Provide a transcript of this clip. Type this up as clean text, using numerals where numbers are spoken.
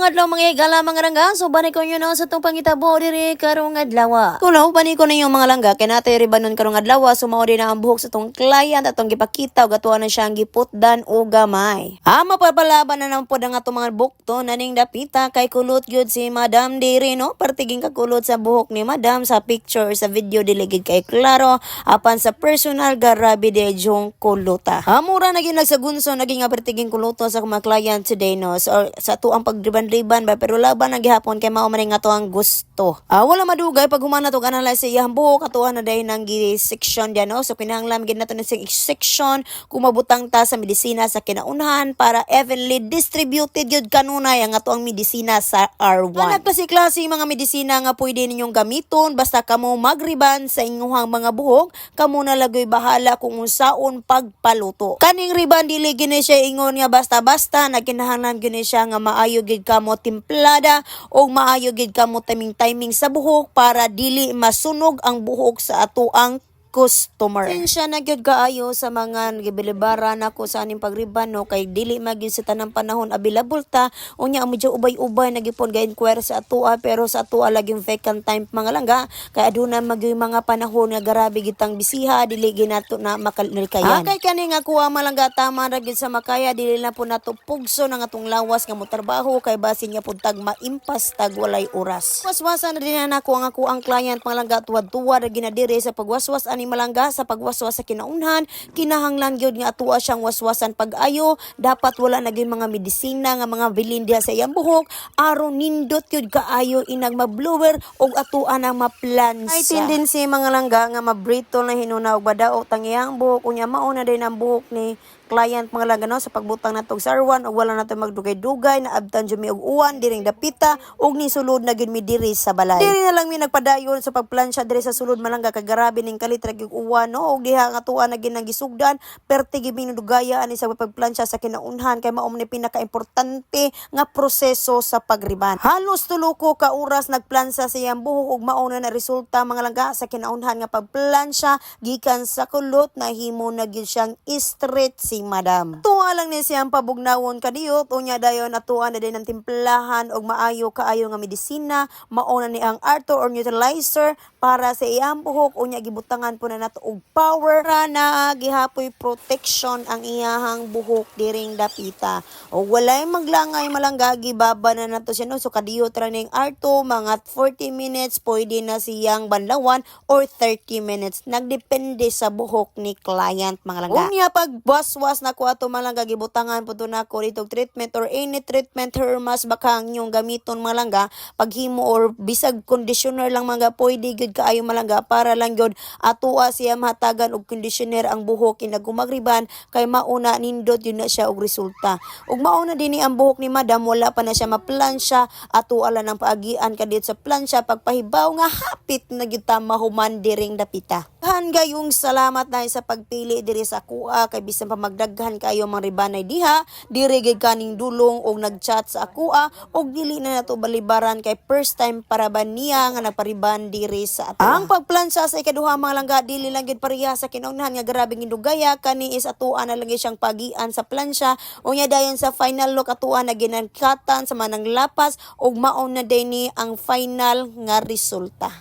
adlaw mga higala mga langga. So bani ko nyo na sa itong pangitabo diri karong adlaw. Kuno bani ko na yung mga langga kay natay ribanon karong adlaw. So mao din ang buhok sa itong client atong gipakita ug atuan na siyang giputdan o gamay. Mapapalaban na naman pod ang atong mga bukto naning dapita kay kulot gyud si Madam diri no. Partiging kakulot sa buhok ni Madam sa picture sa video diligid kay klaro apan sa personal garabi de jong kuluta. Mura naging nagsagunso naging partiging kuluto sa mga client today no. So sa to ang pagriban-riban ba pero laban na gihapon kay mao man nga to ang gusto. Wala madugay pag humana to analyze sa iyang buhok atuan na day nang section diyan no. So kinahanglan gid nato ni section kumabutang ta sa medisina sa kinaunhan para evenly distributed yun kanunay ang ato ang medisina sa R1. Klase mga medisina nga pwede ninyong gamiton basta kamo magriban sa inyong mga buhok kamo na lagoy bahala kung unsaon pagpaluto. Kaning riban dili gini siya ingon nga basta-basta nagkinahanglan gini siya nga maayo gid kamo timplada o maayo gid kamo timing sa buhok para dili masunog ang buhok sa atoang customer. Siya na gyud kaayo sa mga gibilibaran nako sa aning pagriban no kay dili magyud sa tanang panahon available ta unya medyo ubay-ubay nagipon ga-inquire sa atoa pero sa atoa laging vacant time mga langga kay aduna magyud mga panahon nga grabe gitang bisiha dili ginato na makalikayan. Kay kani nga kuha malangga tama ra gyud sa makaya dili na po nato pugso nang atong lawas nga motrabaho kay basin nga pud tag maimpas tag walay oras. Waswasan na din nako ang client mga langga tuwad-tuwad ra ginadiri sa pagwaswas ni malangga sa pagwaswas sa kinaunhan kinahanglan gyud nga atuwa siyang waswasan pag-ayo dapat wala naging mga medisina nga mga bilin diha sa iyang buhok aron nindot gyud kaayo inag ma-blower og atuan ang maplansa. Ay tendency mga langga nga mabrito na hinuna og badaot ang iyang buhok unya mao na din ang buhok ni client mga langga no sa pagbutang natong sarwan og wala nato magdugay-dugay na abtan jud mi og uwan diring dapita og ni sulod na gyud mi diri sa balay. Diri na lang mi nagpadayon sa pagplansya diri sa sulod malangga kay grabe ning kalit ra gyud uwan no og diha nga tuwa na ginang perti gyud mi dugaya ani sa pagplansya sa kinaunhan kay mao ni pinaka-importante nga proseso sa pagriban. Halos tulo ka oras nagplansya sa iyang buhok ug mao na resulta mga langga sa kinaunhan nga pagplansya gikan sa kulot na himo na gyud siyang straight si Madam. Tuwa lang ni siyang pabugnawon kadiyot unya dayon atuan na din ang timplahan og maayo kaayo nga medisina mao na ni ang Arthur or neutralizer para sa iyang buhok unya gibutangan po na nato og power ra na gihapoy protection ang iyahang buhok diring dapita. O walay maglangay malangga gibaba na nato siya no so kadiyot ra ning Arthur mga 40 minutes pwede na siyang banlawan or 30 minutes nagdepende sa buhok ni client mga langga. Unya pag waswas na ko ato malangga gibutangan pud nako ditong treatment or any treatment hermas baka ang inyong gamiton malangga paghimo or bisag conditioner lang mga pwede gyud kaayo malangga para lang gyud atoa siya mahatagan og conditioner ang buhok inag gumagriban kay mauna nindot yun na siya og resulta. Ug mauna dinhi ang buhok ni Madam wala pa na siya maplansya ato ala nang paagian kadit sa plansya pagpahibaw nga hapit na gyud ta mahuman diring dapita. Gayong salamat dahil sa pagpili diri sa kuha kay bisan pa magdaghan kayo mga ribanay diha diri gid kaning dulong og nagchat sa kuha og dili na nato balibaran kay first time para ba niya nga nagpariban diri sa ato. Ang pagplansya sa ikaduha mga langga dili lang gid pareha sa kinaunahan nga grabe gindugaya kani is atuan na lang siyang pagian sa plansya unya dayon sa final look atuan na ginangkatan sa manang lapas og mao na dinhi ang final nga resulta.